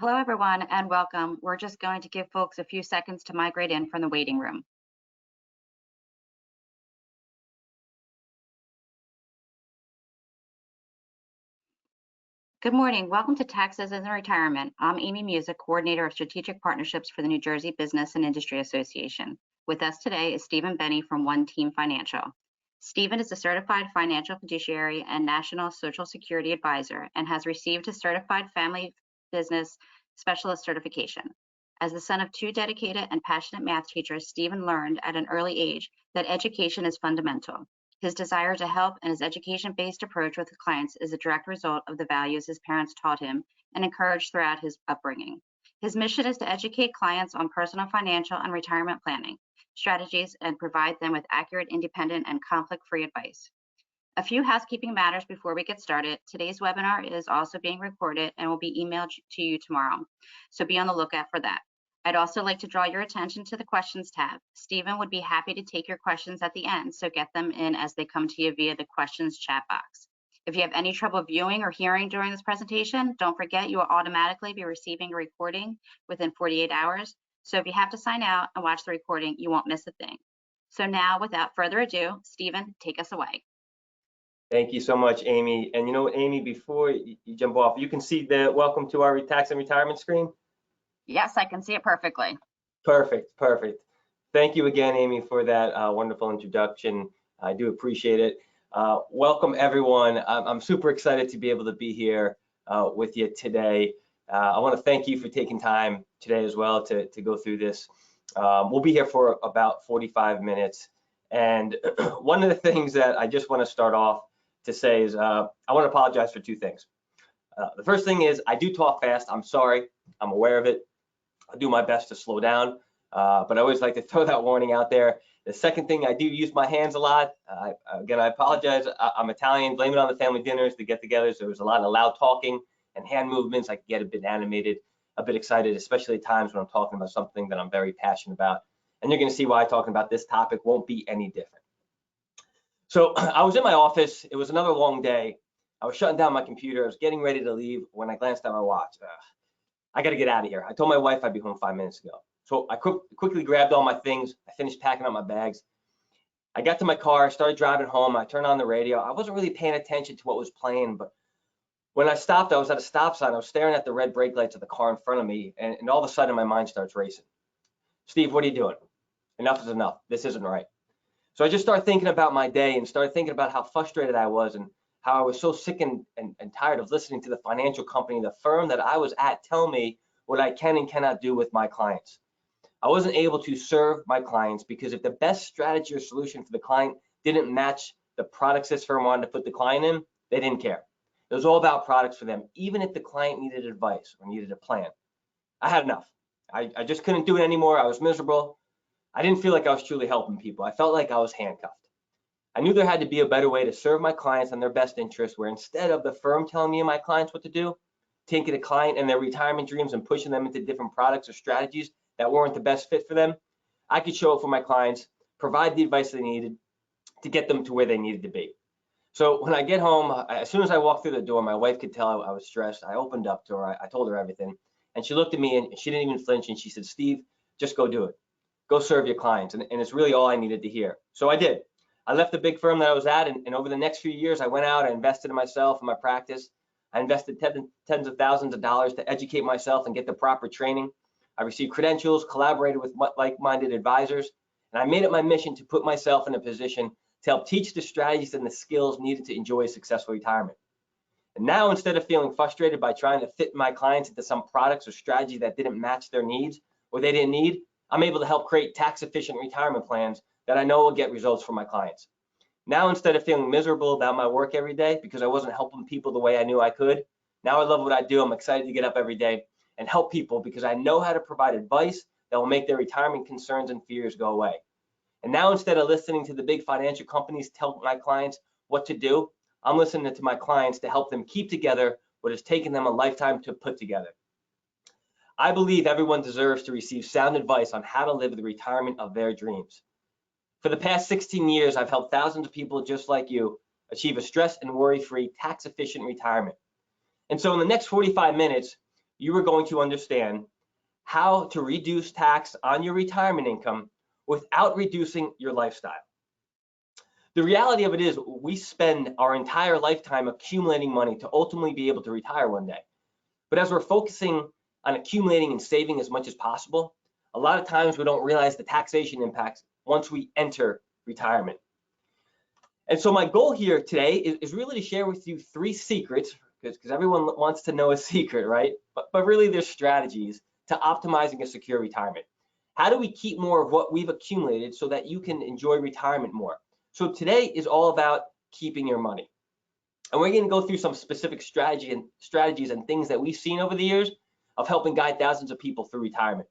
Hello, everyone, and welcome. We're just going to give folks a few seconds to migrate in from the waiting room. Good morning. Welcome to Taxes and Retirement. I'm Amy Music, Coordinator of Strategic Partnerships for the New Jersey Business and Industry Association. With us today is Stephen Benny from One Team Financial. Stephen is a certified financial fiduciary and national Social Security advisor and has received his certified family business specialist certification. As the son of two dedicated and passionate math teachers, Stephen learned at an early age that education is fundamental. His desire to help and his education-based approach with clients is a direct result of the values his parents taught him and encouraged throughout his upbringing. His mission is to educate clients on personal financial and retirement planning strategies and provide them with accurate, independent, and conflict-free advice. A few housekeeping matters before we get started. Today's webinar is also being recorded and will be emailed to you tomorrow, so be on the lookout for that. I'd also like to draw your attention to the questions tab. Stephen would be happy to take your questions at the end, so get them in as they come to you via the questions chat box. If you have any trouble viewing or hearing during this presentation, don't forget you will automatically be receiving a recording within 48 hours. So if you have to sign out and watch the recording, you won't miss a thing. So now, without further ado, Stephen, take us away. Thank you so much, Amy. And you know, Amy, before you jump off, you can see the welcome to our tax and retirement screen. Yes, I can see it perfectly. Perfect. Thank you again, Amy, for that wonderful introduction. I do appreciate it. Welcome, everyone. I'm super excited to be able to be here with you today. I want to thank you for taking time today as well to go through this. We'll be here for about 45 minutes. And one of the things that I just want to start off to say is I want to apologize for two things. The first thing is I do talk fast. I'm sorry. I'm aware of it. I'll do my best to slow down, but I always like to throw that warning out there. The second thing, I do use my hands a lot. Again, I apologize. I'm Italian. Blame it on the family dinners, the get-togethers. There was a lot of loud talking and hand movements. I can get a bit animated, a bit excited, especially at times when I'm talking about something that I'm very passionate about. And you're going to see why talking about this topic won't be any different. So I was in my office. It was another long day. I was shutting down my computer. I was getting ready to leave when I glanced at my watch. I got to get out of here. I told my wife I'd be home 5 minutes ago. So I quickly grabbed all my things. I finished packing up my bags. I got to my car, started driving home. I turned on the radio. I wasn't really paying attention to what was playing, but when I stopped, I was at a stop sign. I was staring at the red brake lights of the car in front of me, and all of a sudden my mind starts racing. Steve, what are you doing? Enough is enough. This isn't right. So I just started thinking about my day and started thinking about how frustrated I was and how I was so sick and tired of listening to the financial company, the firm that I was at, tell me what I can and cannot do with my clients. I wasn't able to serve my clients because if the best strategy or solution for the client didn't match the products this firm wanted to put the client in, they didn't care. It was all about products for them, even if the client needed advice or needed a plan. I had enough. I just couldn't do it anymore. I was miserable. I didn't feel like I was truly helping people. I felt like I was handcuffed. I knew there had to be a better way to serve my clients in their best interest, where instead of the firm telling me and my clients what to do, taking a client and their retirement dreams and pushing them into different products or strategies that weren't the best fit for them, I could show up for my clients, provide the advice they needed to get them to where they needed to be. So when I get home, as soon as I walked through the door, my wife could tell I was stressed. I opened up to her. I told her everything. And she looked at me and she didn't even flinch. And she said, Steve, just go do it. Go serve your clients. And it's really all I needed to hear. So I did. I left the big firm that I was at, and over the next few years, I went out, I invested in myself and my practice. I invested tens of thousands of dollars to educate myself and get the proper training. I received credentials, collaborated with like-minded advisors, and I made it my mission to put myself in a position to help teach the strategies and the skills needed to enjoy a successful retirement. And now, instead of feeling frustrated by trying to fit my clients into some products or strategy that didn't match their needs or they didn't need, I'm able to help create tax-efficient retirement plans that I know will get results for my clients. Now, instead of feeling miserable about my work every day because I wasn't helping people the way I knew I could, now I love what I do. I'm excited to get up every day and help people because I know how to provide advice that will make their retirement concerns and fears go away. And now, instead of listening to the big financial companies tell my clients what to do, I'm listening to my clients to help them keep together what has taken them a lifetime to put together. I believe everyone deserves to receive sound advice on how to live the retirement of their dreams. For the past 16 years, I've helped thousands of people just like you achieve a stress and worry-free, tax-efficient retirement. And so in the next 45 minutes, you are going to understand how to reduce tax on your retirement income without reducing your lifestyle. The reality of it is we spend our entire lifetime accumulating money to ultimately be able to retire one day. But as we're focusing on accumulating and saving as much as possible, a lot of times we don't realize the taxation impacts once we enter retirement. And so my goal here today is really to share with you 3 secrets, because everyone wants to know a secret, right? But really there's strategies to optimizing a secure retirement. How do we keep more of what we've accumulated so that you can enjoy retirement more? So today is all about keeping your money. And we're going to go through some specific strategies and things that we've seen over the years of helping guide thousands of people through retirement.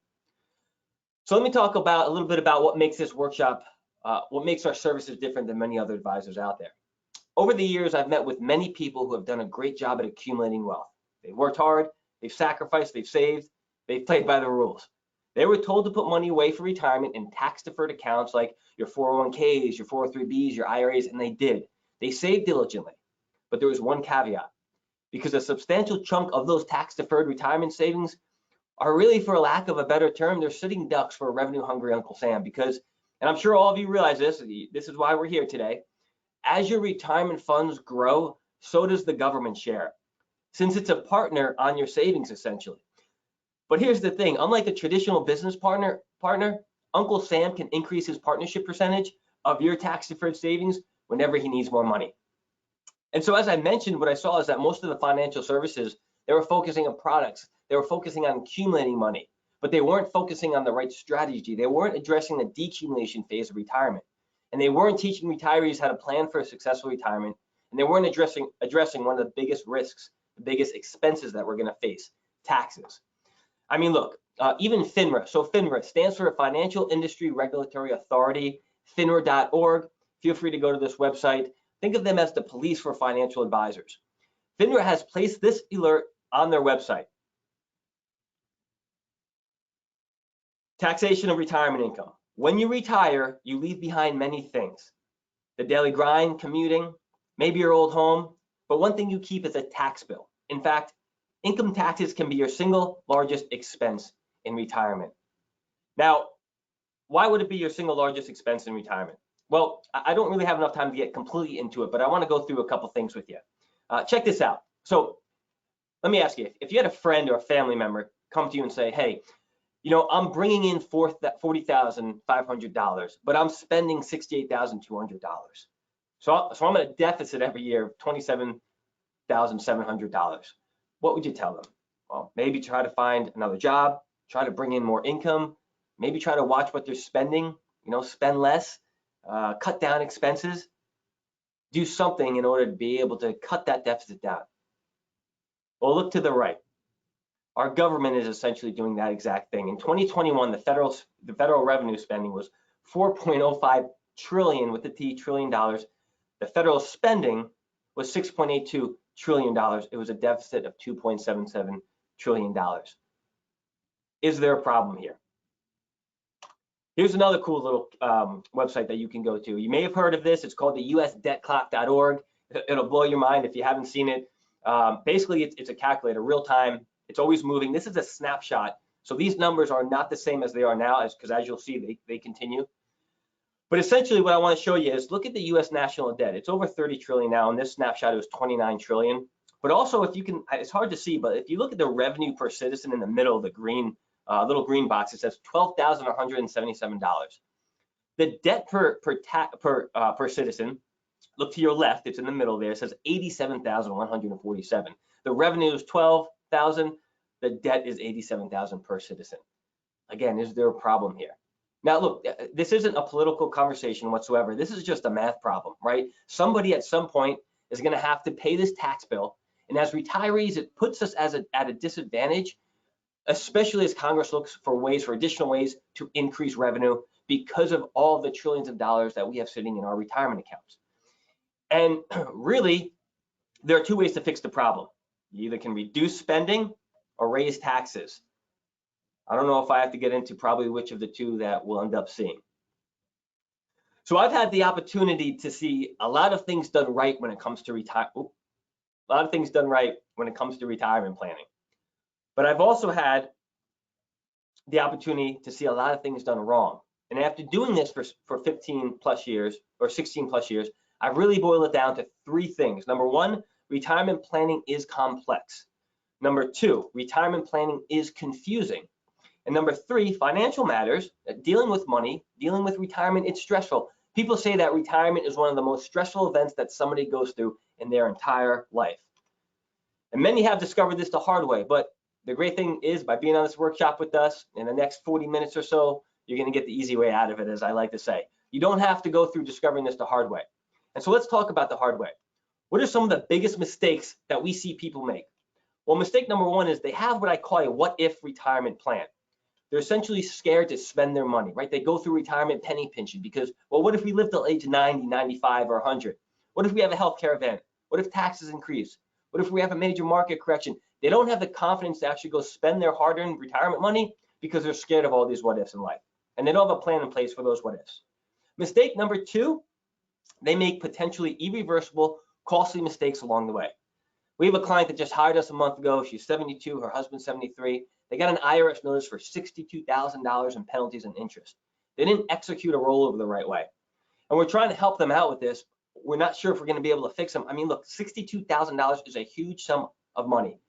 So let me talk about a little bit about what makes this workshop, what makes our services different than many other advisors out there. Over the years, I've met with many people who have done a great job at accumulating wealth. They've worked hard, they've sacrificed, they've saved, they've played by the rules. They were told to put money away for retirement in tax-deferred accounts like your 401ks, your 403bs, your IRAs, and they did. They saved diligently. But there was one caveat, because a substantial chunk of those tax-deferred retirement savings are really, for lack of a better term, they're sitting ducks for a revenue-hungry Uncle Sam. Because, and I'm sure all of you realize this is why we're here today, as your retirement funds grow, so does the government share, since it's a partner on your savings essentially. But here's the thing, unlike a traditional business partner, Uncle Sam can increase his partnership percentage of your tax-deferred savings whenever he needs more money. And so as I mentioned, what I saw is that most of the financial services, they were focusing on products, they were focusing on accumulating money, but they weren't focusing on the right strategy. They weren't addressing the decumulation phase of retirement. And they weren't teaching retirees how to plan for a successful retirement. And they weren't addressing one of the biggest risks, the biggest expenses that we're going to face, taxes. I mean, look, even FINRA. So FINRA stands for Financial Industry Regulatory Authority, FINRA.org. Feel free to go to this website. Think of them as the police for financial advisors. FINRA has placed this alert on their website. Taxation of retirement income. When you retire, you leave behind many things. The daily grind, commuting, maybe your old home, but one thing you keep is a tax bill. In fact, income taxes can be your single largest expense in retirement. Now, why would it be your single largest expense in retirement? Well, I don't really have enough time to get completely into it, but I want to go through a couple things with you. Check this out. So let me ask you, if you had a friend or a family member come to you and say, hey, you know, I'm bringing in $40,500, but I'm spending $68,200. So I'm at a deficit every year of $27,700. What would you tell them? Well, maybe try to find another job, try to bring in more income, maybe try to watch what they're spending, you know, spend less, cut down expenses, do something in order to be able to cut that deficit down. Well, look to the right. Our government is essentially doing that exact thing. In 2021, the federal revenue spending was $4.05 trillion with the T trillion dollars. The federal spending was $6.82 trillion. It was a deficit of $2.77 trillion. Is there a problem here? Here's another cool little website that you can go to. You may have heard of this. It's called the usdebtclock.org. It'll blow your mind if you haven't seen it. Basically, it's a calculator, real time. It's always moving. This is a snapshot. So these numbers are not the same as they are now, because as you'll see, they continue. But essentially what I want to show you is look at the US national debt. It's over 30 trillion now. In this snapshot, it was 29 trillion. But also, if you can, it's hard to see, but if you look at the revenue per citizen in the middle of the green, little green box, it says $12,177. The debt per citizen, look to your left, it's in the middle there, it says $87,147. The revenue is $12,000, the debt is $87,000 per citizen. Again, is there a problem here? Now, look, this isn't a political conversation whatsoever. This is just a math problem, right? Somebody at some point is going to have to pay this tax bill. And as retirees, it puts us at a disadvantage, especially as Congress looks for additional ways to increase revenue because of all the trillions of dollars that we have sitting in our retirement accounts. And really, there are 2 ways to fix the problem. You either can reduce spending or raise taxes. I don't know if I have to get into probably which of the 2 that we'll end up seeing. So I've had the opportunity to see a lot of things done right when it comes to retirement planning. But I've also had the opportunity to see a lot of things done wrong. And after doing this for 15 plus years or 16 plus years, I've really boiled it down to 3 things. Number 1, retirement planning is complex. Number 2, retirement planning is confusing. And number 3, financial matters, dealing with money, dealing with retirement, it's stressful. People say that retirement is one of the most stressful events that somebody goes through in their entire life. And many have discovered this the hard way, but the great thing is by being on this workshop with us in the next 40 minutes or so, you're going to get the easy way out of it, as I like to say. You don't have to go through discovering this the hard way. And so let's talk about the hard way. What are some of the biggest mistakes that we see people make? Well, mistake number 1 is they have what I call a what-if retirement plan. They're essentially scared to spend their money, right? They go through retirement penny pinching because, well, what if we live till age 90, 95, or 100? What if we have a healthcare event? What if taxes increase? What if we have a major market correction? They don't have the confidence to actually go spend their hard-earned retirement money because they're scared of all these what-ifs in life. And they don't have a plan in place for those what-ifs. Mistake number 2, they make potentially irreversible, costly mistakes along the way. We have a client that just hired us a month ago. She's 72, her husband's 73. They got an IRS notice for $62,000 in penalties and interest. They didn't execute a rollover the right way. And we're trying to help them out with this. We're not sure if we're going to be able to fix them. I mean, look, $62,000 is a huge sum of money.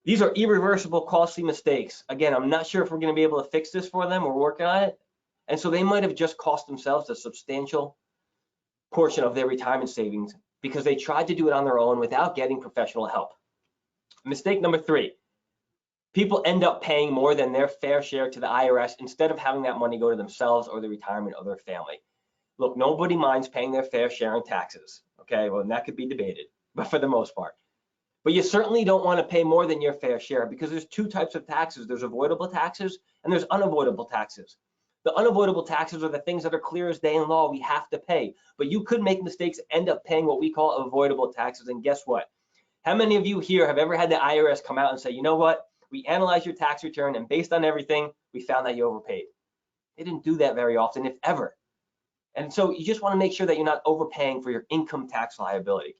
These are irreversible, costly mistakes. Again, I'm not sure if we're going to be able to fix this for them. We're working on it. And so they might have just cost themselves a substantial portion of their retirement savings because they tried to do it on their own without getting professional help. Mistake number 3, people end up paying more than their fair share to the IRS instead of having that money go to themselves or the retirement of their family. Look, nobody minds paying their fair share in taxes, okay? Well, that could be debated, but for the most part. But you certainly don't want to pay more than your fair share because there's 2 types of taxes. There's avoidable taxes and there's unavoidable taxes. The unavoidable taxes are the things that are clear as day in law, we have to pay. But you could make mistakes, end up paying what we call avoidable taxes. And guess what? How many of you here have ever had the IRS come out and say, you know what? We analyzed your tax return and based on everything, we found that you overpaid. They didn't do that very often, if ever. And so you just want to make sure that you're not overpaying for your income tax liability.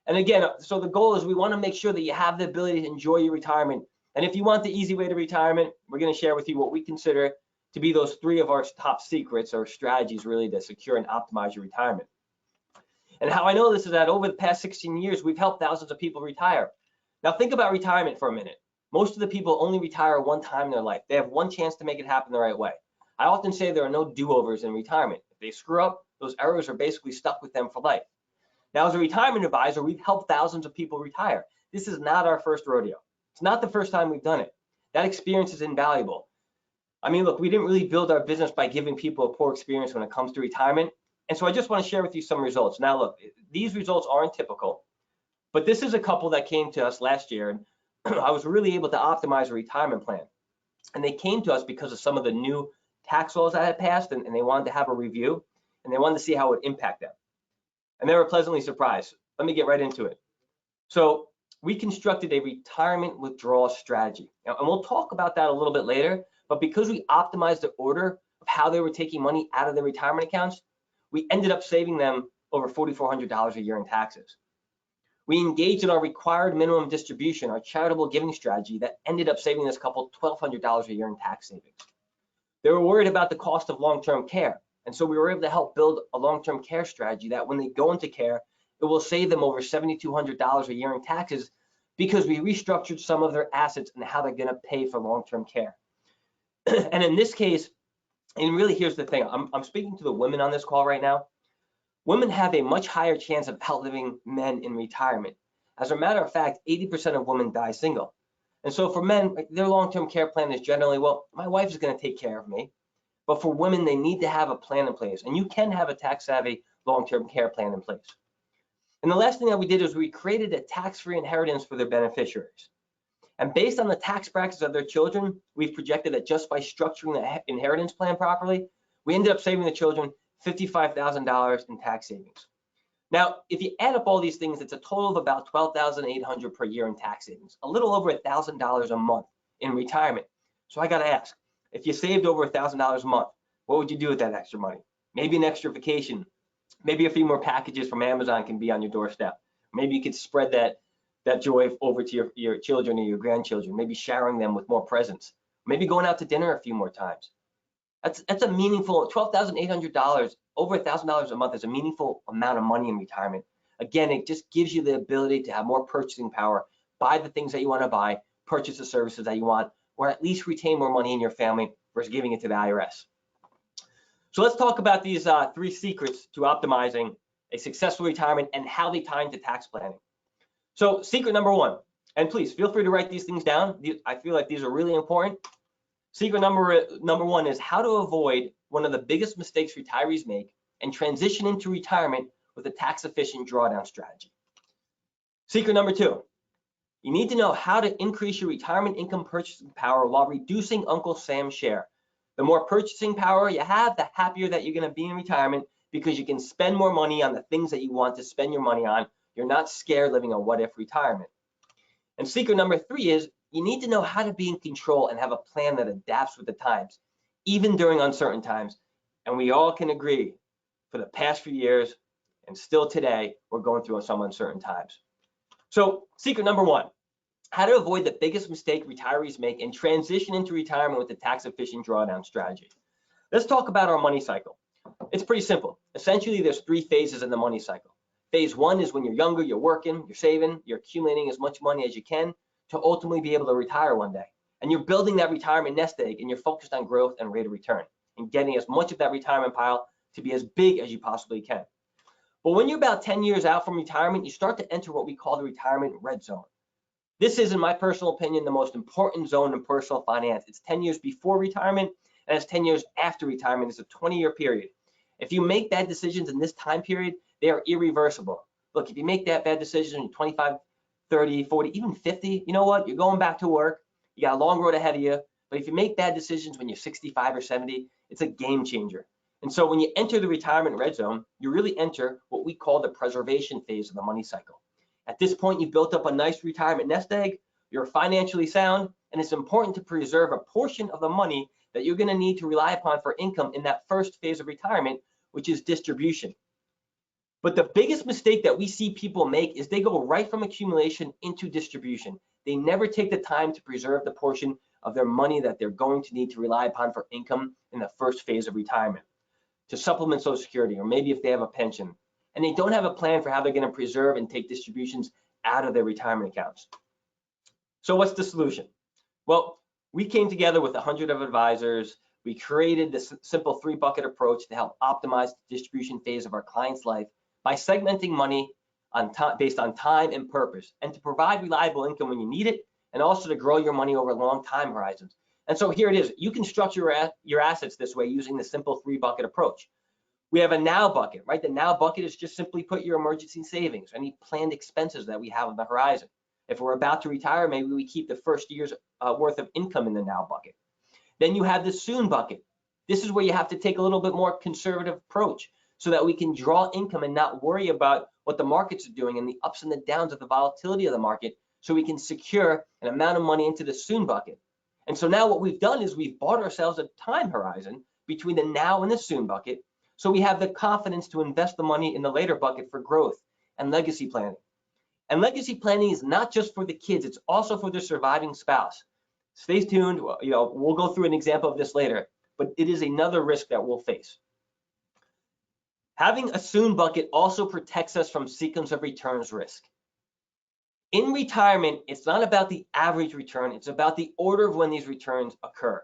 And again, so the goal is we want to make sure that you have the ability to enjoy your retirement. And if you want the easy way to retirement, we're going to share with you what we consider to be those 3 of our top secrets or strategies really to secure and optimize your retirement. And how I know this is that over the past 16 years, we've helped thousands of people retire. Now think about retirement for a minute. Most of the people only retire one time in their life. They have one chance to make it happen the right way. I often say there are no do-overs in retirement. If they screw up, those errors are basically stuck with them for life. Now, as a retirement advisor, we've helped thousands of people retire. This is not our first rodeo. It's not the first time we've done it. That experience is invaluable. I mean, look, we didn't really build our business by giving people a poor experience when it comes to retirement. And so I just want to share with you some results. Now, look, these results aren't typical, but this is a couple that came to us last year. And I was really able to optimize a retirement plan. And they came to us because of some of the new tax laws that had passed, and they wanted to have a review, and they wanted to see how it would impact them. And they were pleasantly surprised. Let me get right into it. So we constructed a retirement withdrawal strategy. Now, and we'll talk about that a little bit later, but because we optimized the order of how they were taking money out of their retirement accounts, we ended up saving them over $4,400 a year in taxes. We engaged in our required minimum distribution, our charitable giving strategy that ended up saving this couple $1,200 a year in tax savings. They were worried about the cost of long-term care. And so we were able to help build a long-term care strategy that when they go into care, it will save them over $7,200 a year in taxes because we restructured some of their assets and how they're going to pay for long-term care. And in this case, and really here's the thing, I'm speaking to the women on this call right now. Women have a much higher chance of outliving men in retirement. As a matter of fact, 80% of women die single. And so for men, their long-term care plan is generally, well, my wife is going to take care of me. But for women, they need to have a plan in place. And you can have a tax-savvy long-term care plan in place. And the last thing that we did is we created a tax-free inheritance for their beneficiaries. And based on the tax brackets of their children, we've projected that just by structuring the inheritance plan properly, we ended up saving the children $55,000 in tax savings. Now, if you add up all these things, it's a total of about $12,800 per year in tax savings, a little over $1,000 a month in retirement. So I got to ask, if you saved over $1,000 a month, what would you do with that extra money? Maybe an extra vacation. Maybe a few more packages from Amazon can be on your doorstep. Maybe you could spread that that joy over to your children or your grandchildren, maybe showering them with more presents, maybe going out to dinner a few more times. That's a meaningful $12,800, over $1,000 a month is a meaningful amount of money in retirement. Again, it just gives you the ability to have more purchasing power, buy the things that you want to buy, purchase the services that you want, or at least retain more money in your family versus giving it to the IRS. So let's talk about these 3 secrets to optimizing a successful retirement and how they tie into tax planning. So secret number 1, and please feel free to write these things down. I feel like these are really important. Secret number 1 is how to avoid one of the biggest mistakes retirees make and transition into retirement with a tax-efficient drawdown strategy. Secret number 2, you need to know how to increase your retirement income purchasing power while reducing Uncle Sam's share. The more purchasing power you have, the happier that you're going to be in retirement because you can spend more money on the things that you want to spend your money on. You're not scared living a what-if retirement. And secret number 3 is you need to know how to be in control and have a plan that adapts with the times, even during uncertain times. And we all can agree, for the past few years and still today, we're going through some uncertain times. So secret number 1, how to avoid the biggest mistake retirees make and transition into retirement with a tax-efficient drawdown strategy. Let's talk about our money cycle. It's pretty simple. Essentially, there's 3 phases in the money cycle. Phase 1 is when you're younger, you're working, you're saving, you're accumulating as much money as you can to ultimately be able to retire one day. And you're building that retirement nest egg and you're focused on growth and rate of return and getting as much of that retirement pile to be as big as you possibly can. But when you're about 10 years out from retirement, you start to enter what we call the retirement red zone. This is, in my personal opinion, the most important zone in personal finance. It's 10 years before retirement and it's 10 years after retirement. It's a 20-year period. If you make bad decisions in this time period, they are irreversible. Look, if you make that bad decision in 25, 30, 40, even 50, you know what? You're going back to work. You got a long road ahead of you. But if you make bad decisions when you're 65 or 70, it's a game changer. And so when you enter the retirement red zone, you really enter what we call the preservation phase of the money cycle. At this point, you've built up a nice retirement nest egg, you're financially sound, and it's important to preserve a portion of the money that you're going to need to rely upon for income in that first phase of retirement, which is distribution. But the biggest mistake that we see people make is they go right from accumulation into distribution. They never take the time to preserve the portion of their money that they're going to need to rely upon for income in the first phase of retirement, to supplement Social Security, or maybe if they have a pension. And they don't have a plan for how they're going to preserve and take distributions out of their retirement accounts. So what's the solution? Well, we came together with 100 of advisors. We created this simple 3-bucket approach to help optimize the distribution phase of our client's life by segmenting money based on time and purpose, and to provide reliable income when you need it, and also to grow your money over long time horizons. And so here it is. You can structure your assets this way using the simple 3-bucket approach. We have a now bucket, right? The now bucket is just simply put your emergency savings, any planned expenses that we have on the horizon. If we're about to retire, maybe we keep the first year's worth of income in the now bucket. Then you have the soon bucket. This is where you have to take a little bit more conservative approach so that we can draw income and not worry about what the markets are doing and the ups and the downs of the volatility of the market, so we can secure an amount of money into the soon bucket. And so now what we've done is we've bought ourselves a time horizon between the now and the soon bucket, so we have the confidence to invest the money in the later bucket for growth and legacy planning. And legacy planning is not just for the kids, it's also for the surviving spouse. Stay tuned, we'll go through an example of this later, but it is another risk that we'll face. Having a soon bucket also protects us from sequence of returns risk. In retirement, it's not about the average return, it's about the order of when these returns occur.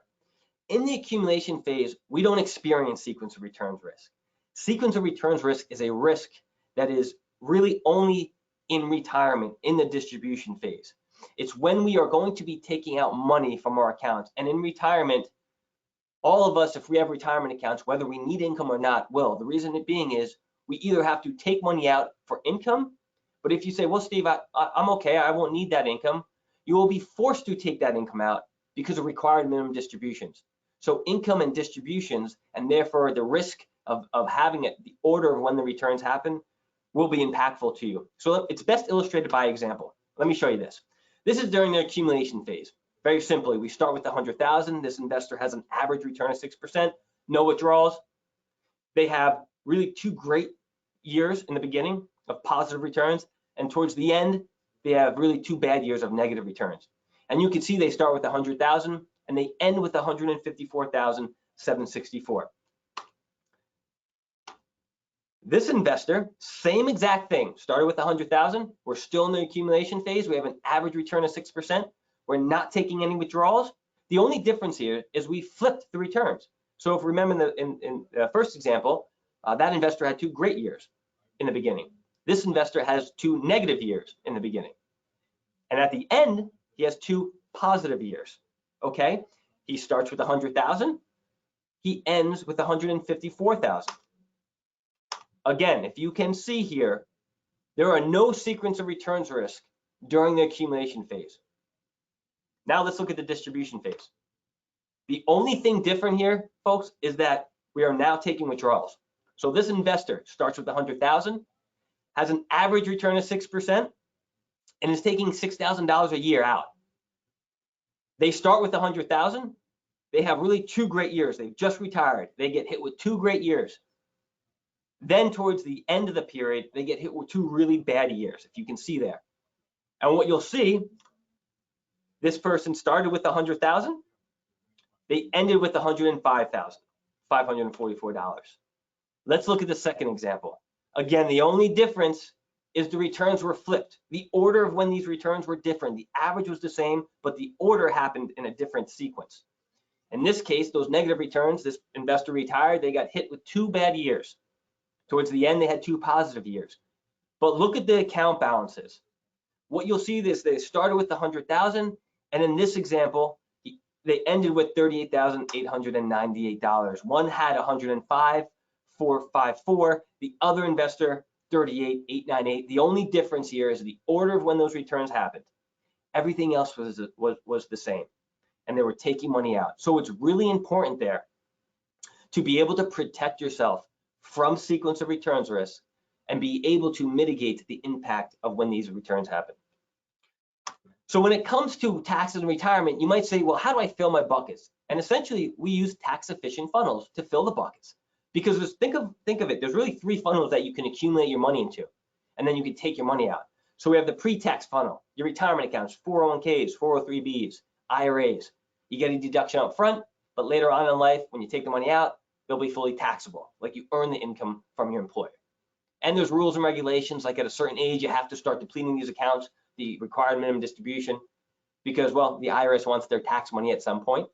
In the accumulation phase, we don't experience sequence of returns risk. Sequence of returns risk is a risk that is really only in retirement, in the distribution phase. It's when we are going to be taking out money from our accounts. And in retirement, all of us, if we have retirement accounts, whether we need income or not, will. The reason it being is we either have to take money out for income, but if you say, well, Steve, I'm okay, I won't need that income, you will be forced to take that income out because of required minimum distributions. So income and distributions, and therefore the risk of having it, the order of when the returns happen, will be impactful to you. So it's best illustrated by example. Let me show you this. This is during the accumulation phase. Very simply, we start with 100,000. This investor has an average return of 6%, no withdrawals. They have really 2 great years in the beginning of positive returns, and towards the end, they have really 2 bad years of negative returns. And you can see they start with 100,000 and they end with 154,764. This investor, same exact thing, started with 100,000. We're still in the accumulation phase. We have an average return of 6%. We're not taking any withdrawals. The only difference here is we flipped the returns. So if you remember in the first example, that investor had 2 great years in the beginning. This investor has 2 negative years in the beginning. And at the end, he has 2 positive years, okay? He starts with 100,000. He ends with 154,000. Again, if you can see here, there are no sequence of returns risk during the accumulation phase. Now let's look at the distribution phase. The only thing different here, folks, is that we are now taking withdrawals. So this investor starts with 100,000, has an average return of 6%, and is taking $6,000 a year out. They start with 100,000. They have really 2 great years. They've just retired. They get hit with 2 great years. Then towards the end of the period, they get hit with 2 really bad years, if you can see there. And what you'll see, this person started with 100,000. They ended with $105,544. Let's look at the second example. Again, the only difference is the returns were flipped. The order of when these returns were different. The average was the same, but the order happened in a different sequence. In this case, those negative returns, this investor retired, they got hit with 2 bad years. Towards the end, they had 2 positive years. But look at the account balances. What you'll see is they started with 100,000, and in this example, they ended with $38,898. One had 105,454. The other investor, 38,898. The only difference here is the order of when those returns happened. Everything else was the same, and they were taking money out. So it's really important there to be able to protect yourself from sequence of returns risk and be able to mitigate the impact of when these returns happen. So when it comes to taxes and retirement, you might say, well, how do I fill my buckets? And essentially, we use tax efficient funnels to fill the buckets. Because think of it, there's really 3 funnels that you can accumulate your money into, and then you can take your money out. So we have the pre-tax funnel, your retirement accounts, 401ks, 403bs, IRAs. You get a deduction up front, but later on in life, when you take the money out, they'll be fully taxable, like you earn the income from your employer. And there's rules and regulations, like at a certain age, you have to start depleting these accounts, the required minimum distribution, because, well, the IRS wants their tax money at some point.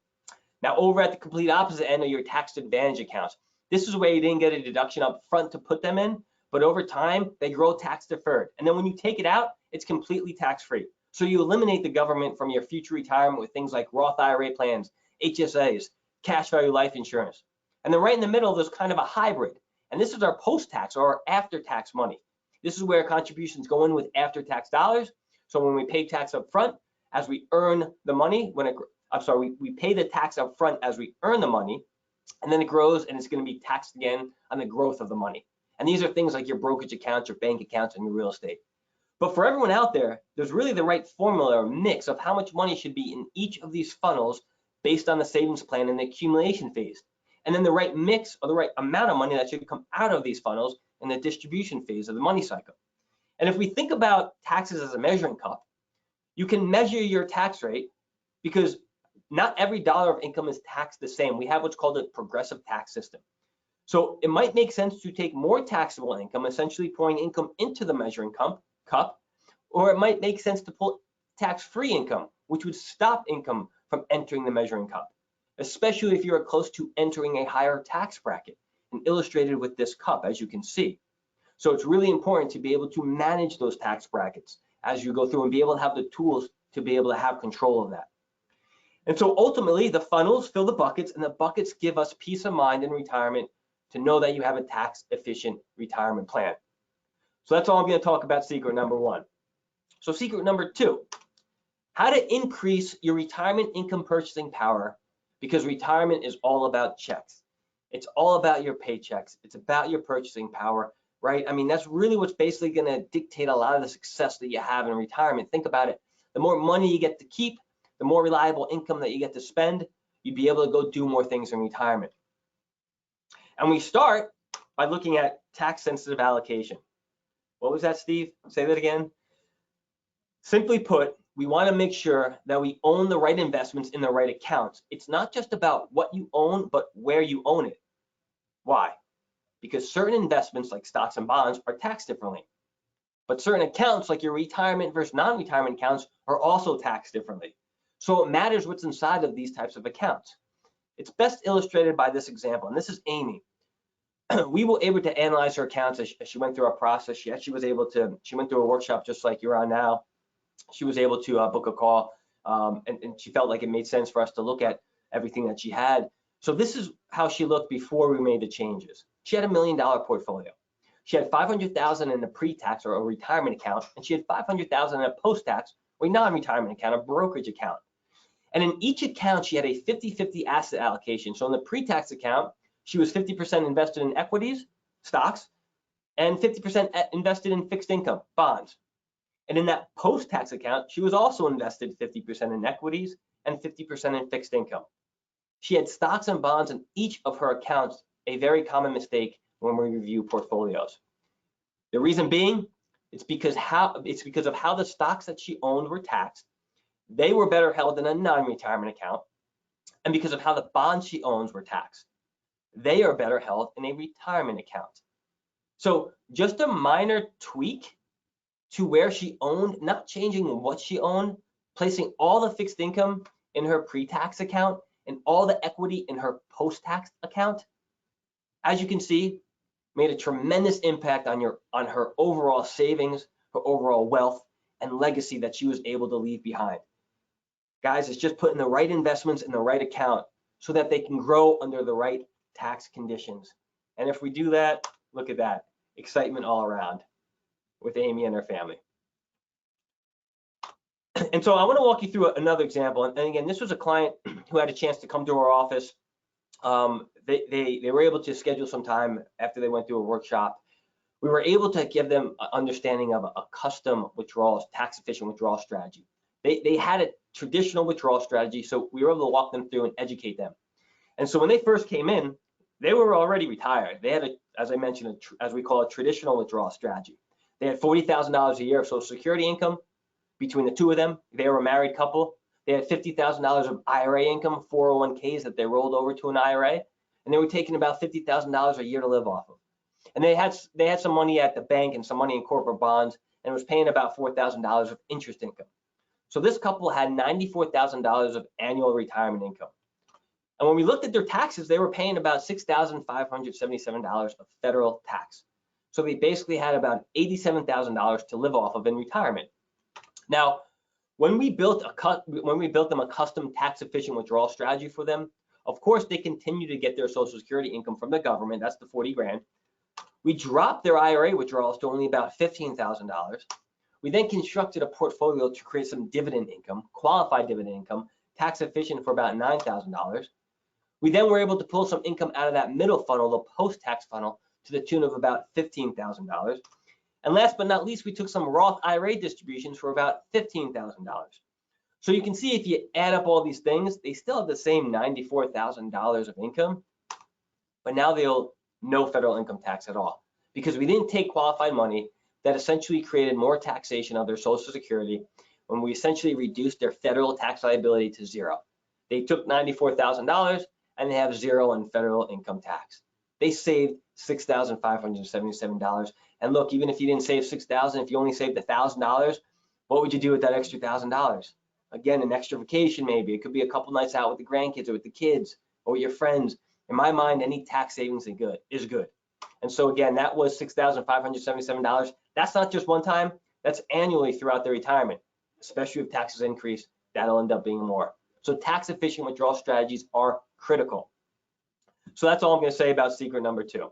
Now, over at the complete opposite end are your tax advantage accounts. This is where you didn't get a deduction up front to put them in, but over time, they grow tax deferred. And then when you take it out, it's completely tax free. So you eliminate the government from your future retirement with things like Roth IRA plans, HSAs, cash value life insurance. And then right in the middle, there's kind of a hybrid. And this is our post-tax or our after-tax money. This is where contributions go in with after-tax dollars. So when we pay tax up front, as we earn the money, we pay the tax up front as we earn the money, and then it grows and it's going to be taxed again on the growth of the money. And these are things like your brokerage accounts, your bank accounts, and your real estate. But for everyone out there, there's really the right formula or mix of how much money should be in each of these funnels based on the savings plan in the accumulation phase. And then the right mix or the right amount of money that should come out of these funnels in the distribution phase of the money cycle. And if we think about taxes as a measuring cup, you can measure your tax rate because not every dollar of income is taxed the same. We have what's called a progressive tax system. So it might make sense to take more taxable income, essentially pouring income into the measuring cup, or it might make sense to pull tax-free income, which would stop income from entering the measuring cup, especially if you're close to entering a higher tax bracket, and illustrated with this cup, as you can see. So it's really important to be able to manage those tax brackets as you go through and be able to have the tools to be able to have control of that. And so ultimately, the funnels fill the buckets, and the buckets give us peace of mind in retirement to know that you have a tax-efficient retirement plan. So that's all I'm going to talk about secret number 1. So secret number 2, how to increase your retirement income purchasing power, because retirement is all about checks. It's all about your paychecks. It's about your purchasing power, right? I mean, that's really what's basically going to dictate a lot of the success that you have in retirement. Think about it. The more money you get to keep, the more reliable income that you get to spend, you'd be able to go do more things in retirement. And we start by looking at tax sensitive allocation. What was that, Steve? Say that again. Simply put, we want to make sure that we own the right investments in the right accounts. It's not just about what you own, but where you own it. Why? Because certain investments like stocks and bonds are taxed differently. But certain accounts like your retirement versus non-retirement accounts are also taxed differently. So it matters what's inside of these types of accounts. It's best illustrated by this example, and this is Amy. We were able to analyze her accounts as she went through our process. She went through a workshop just like you're on now. She was able to book a call, and she felt like it made sense for us to look at everything that she had. So this is how she looked before we made the changes. She had $1 million portfolio. She had $500,000 in a pre-tax or a retirement account, and she had $500,000 in a post-tax or a non-retirement account, a brokerage account. And in each account, she had a 50-50 asset allocation. So in the pre-tax account, she was 50% invested in equities, stocks, and 50% invested in fixed income, bonds. And in that post-tax account, she was also invested 50% in equities and 50% in fixed income. She had stocks and bonds in each of her accounts, a very common mistake when we review portfolios. The reason being, it's because of how the stocks that she owned were taxed. They were better held in a non-retirement account, and because of how the bonds she owns were taxed. They are better held in a retirement account. So just a minor tweak to where she owned, not changing what she owned, placing all the fixed income in her pre-tax account and all the equity in her post-tax account, as you can see, made a tremendous impact on her overall savings, her overall wealth, and legacy that she was able to leave behind. Guys, it's just putting the right investments in the right account so that they can grow under the right tax conditions. And if we do that, look at that, excitement all around with Amy and her family. And so I want to walk you through another example. And again, this was a client who had a chance to come to our office. They were able to schedule some time after they went through a workshop. We were able to give them an understanding of a custom withdrawal, tax efficient withdrawal strategy. They had a traditional withdrawal strategy, so we were able to walk them through and educate them. And so when they first came in, they were already retired. They had, as I mentioned, as we call a traditional withdrawal strategy. They had $40,000 a year of Social Security income between the two of them. They were a married couple. They had $50,000 of IRA income, 401ks that they rolled over to an IRA, and they were taking about $50,000 a year to live off of. And they had some money at the bank and some money in corporate bonds, and was paying about $4,000 of interest income. So this couple had $94,000 of annual retirement income. And when we looked at their taxes, they were paying about $6,577 of federal tax. So they basically had about $87,000 to live off of in retirement. Now, when we built them a custom tax efficient withdrawal strategy for them, of course they continue to get their Social Security income from the government. That's the 40 grand. We dropped their IRA withdrawals to only about $15,000. We then constructed a portfolio to create some dividend income, qualified dividend income, tax efficient for about $9,000. We then were able to pull some income out of that middle funnel, the post-tax funnel, to the tune of about $15,000. And last but not least, we took some Roth IRA distributions for about $15,000. So you can see if you add up all these things, they still have the same $94,000 of income, but now they'll no federal income tax at all, because we didn't take qualified money that essentially created more taxation of their Social Security when we essentially reduced their federal tax liability to zero. They took $94,000 and they have zero in federal income tax. They saved $6,577. And look, even if you didn't save $6,000, if you only saved $1,000, what would you do with that extra $1,000? Again, an extra vacation maybe. It could be a couple nights out with the grandkids or with the kids or with your friends. In my mind, any tax savings is good. And so again, that was $6,577. That's not just one time, that's annually throughout their retirement, especially if taxes increase, that'll end up being more. So tax efficient withdrawal strategies are critical. So that's all I'm going to say about secret number 2.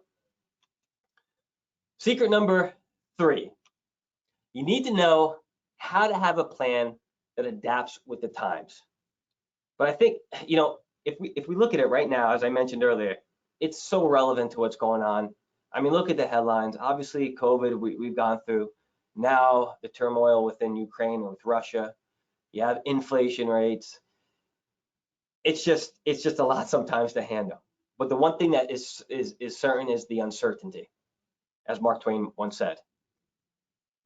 Secret number 3, you need to know how to have a plan that adapts with the times. But I think, if we look at it right now, as I mentioned earlier, it's so relevant to what's going on. I mean, look at the headlines. Obviously, COVID, we've gone through. Now, the turmoil within Ukraine and with Russia. You have inflation rates. It's just a lot sometimes to handle. But the one thing that is certain is the uncertainty, as Mark Twain once said.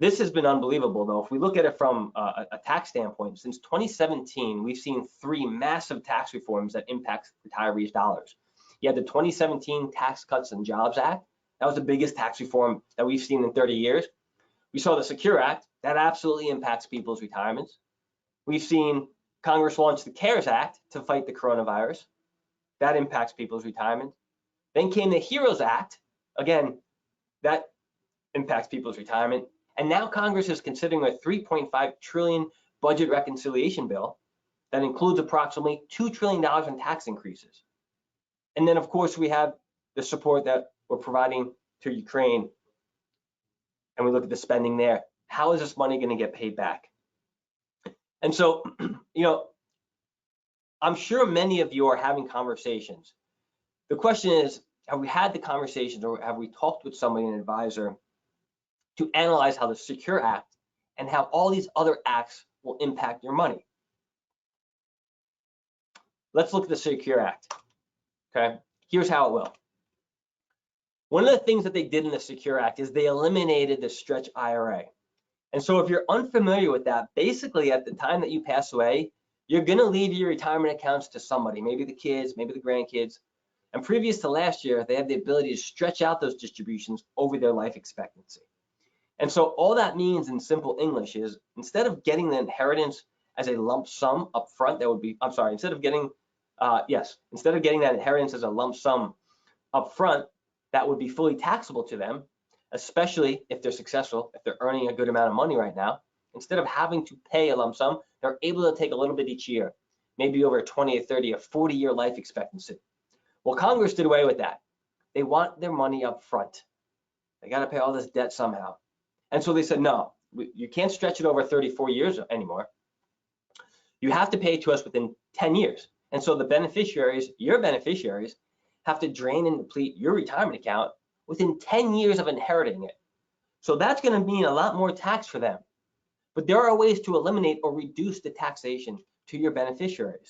This has been unbelievable, though. If we look at it from a tax standpoint, since 2017, we've seen 3 massive tax reforms that impact retirees' dollars. You had the 2017 Tax Cuts and Jobs Act. That was the biggest tax reform that we've seen in 30 years. We saw the Secure Act. That absolutely impacts people's retirements. We've seen Congress launch the CARES Act to fight the coronavirus. That impacts people's retirement. Then came the HEROES Act. Again, that impacts people's retirement. And now Congress is considering a $3.5 trillion budget reconciliation bill that includes approximately $2 trillion in tax increases. And then, of course, we have the support that we're providing to Ukraine. And we look at the spending there. How is this money going to get paid back? And so, I'm sure many of you are having conversations. The question is, have we had the conversations or have we talked with somebody, an advisor, to analyze how the Secure Act and how all these other acts will impact your money? Let's look at the Secure Act. Okay, here's how it will. One of the things that they did in the Secure Act is they eliminated the stretch IRA. And so if you're unfamiliar with that, basically at the time that you pass away, you're going to leave your retirement accounts to somebody, maybe the kids, maybe the grandkids. And previous to last year, they have the ability to stretch out those distributions over their life expectancy. And so all that means in simple English is instead of getting the inheritance as a lump sum up front, that would be, instead of getting that inheritance as a lump sum up front, that would be fully taxable to them, especially if they're successful, if they're earning a good amount of money right now. Instead of having to pay a lump sum, they're able to take a little bit each year, maybe over a 20 or 30 or 40-year life expectancy. Well, Congress did away with that. They want their money up front. They got to pay all this debt somehow. And so they said, no, you can't stretch it over 34 years anymore. You have to pay to us within 10 years. And so the beneficiaries, your beneficiaries, have to drain and deplete your retirement account within 10 years of inheriting it. So that's going to mean a lot more tax for them. But there are ways to eliminate or reduce the taxation to your beneficiaries.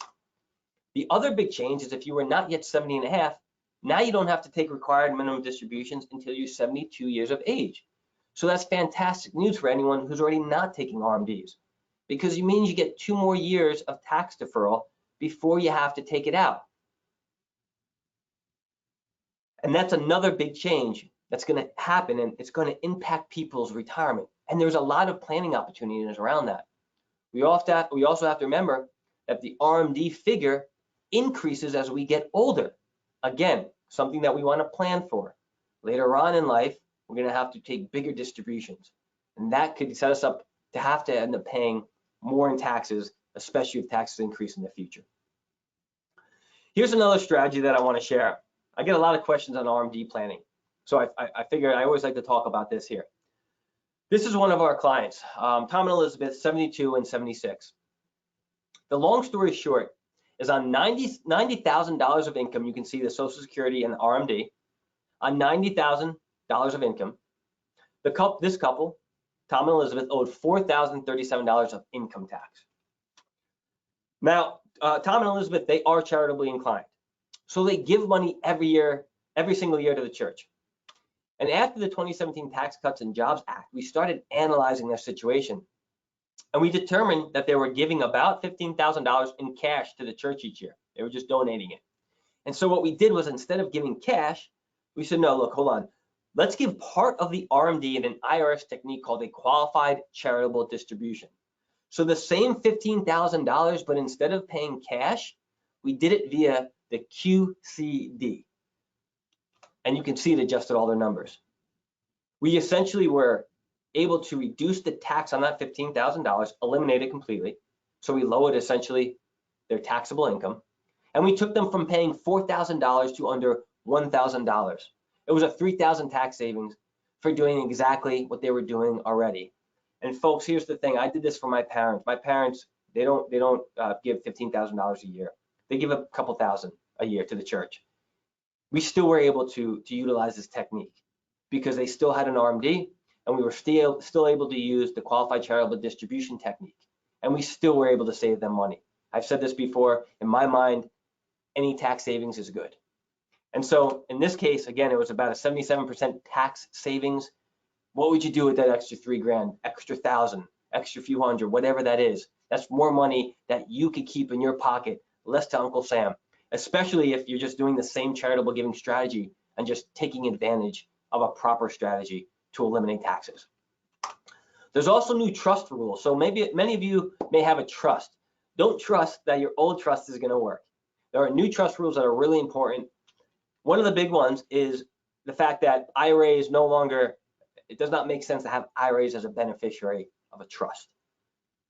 The other big change is if you were not yet 70 and a half, now you don't have to take required minimum distributions until you're 72 years of age. So that's fantastic news for anyone who's already not taking RMDs, because it means you get 2 more years of tax deferral before you have to take it out. And that's another big change that's going to happen, and it's going to impact people's retirement. And there's a lot of planning opportunities around that. We also have to remember that the RMD figure increases as we get older. Again, something that we want to plan for. Later on in life, we're going to have to take bigger distributions. And that could set us up to have to end up paying more in taxes, especially if taxes increase in the future. Here's another strategy that I want to share. I get a lot of questions on RMD planning. So I figured I always like to talk about this here. This is one of our clients, Tom and Elizabeth, 72 and 76. The long story short is on $90,000 of income, you can see the Social Security and the RMD. On $90,000 of income, this couple, Tom and Elizabeth, owed $4,037 of income tax. Now, Tom and Elizabeth, they are charitably inclined. So they give money every single year to the church. And after the 2017 Tax Cuts and Jobs Act, we started analyzing their situation. And we determined that they were giving about $15,000 in cash to the church each year. They were just donating it. And so what we did was, instead of giving cash, we said, no, look, hold on. Let's give part of the RMD in an IRS technique called a qualified charitable distribution. So the same $15,000, but instead of paying cash, we did it via the QCD. And you can see it adjusted all their numbers. We essentially were able to reduce the tax on that $15,000, eliminate it completely. So we lowered essentially their taxable income. And we took them from paying $4,000 to under $1,000. It was a $3,000 tax savings for doing exactly what they were doing already. And folks, here's the thing. I did this for my parents. My parents, they don't give $15,000 a year. They give a couple thousand a year to the church. We still were able to utilize this technique because they still had an RMD, and we were still able to use the qualified charitable distribution technique, and we still were able to save them money. I've said this before, in my mind, any tax savings is good. And so in this case, again, it was about a 77% tax savings What would you do with that extra 3 grand, extra 1,000, extra few hundred, whatever that is? That's more money that you could keep in your pocket, less to Uncle Sam, especially if you're just doing the same charitable giving strategy and just taking advantage of a proper strategy to eliminate taxes. There's also new trust rules. So maybe many of you may have a trust. Don't trust that your old trust is going to work. There are new trust rules that are really important. One of the big ones is the fact that IRAs no longer, it does not make sense to have IRAs as a beneficiary of a trust.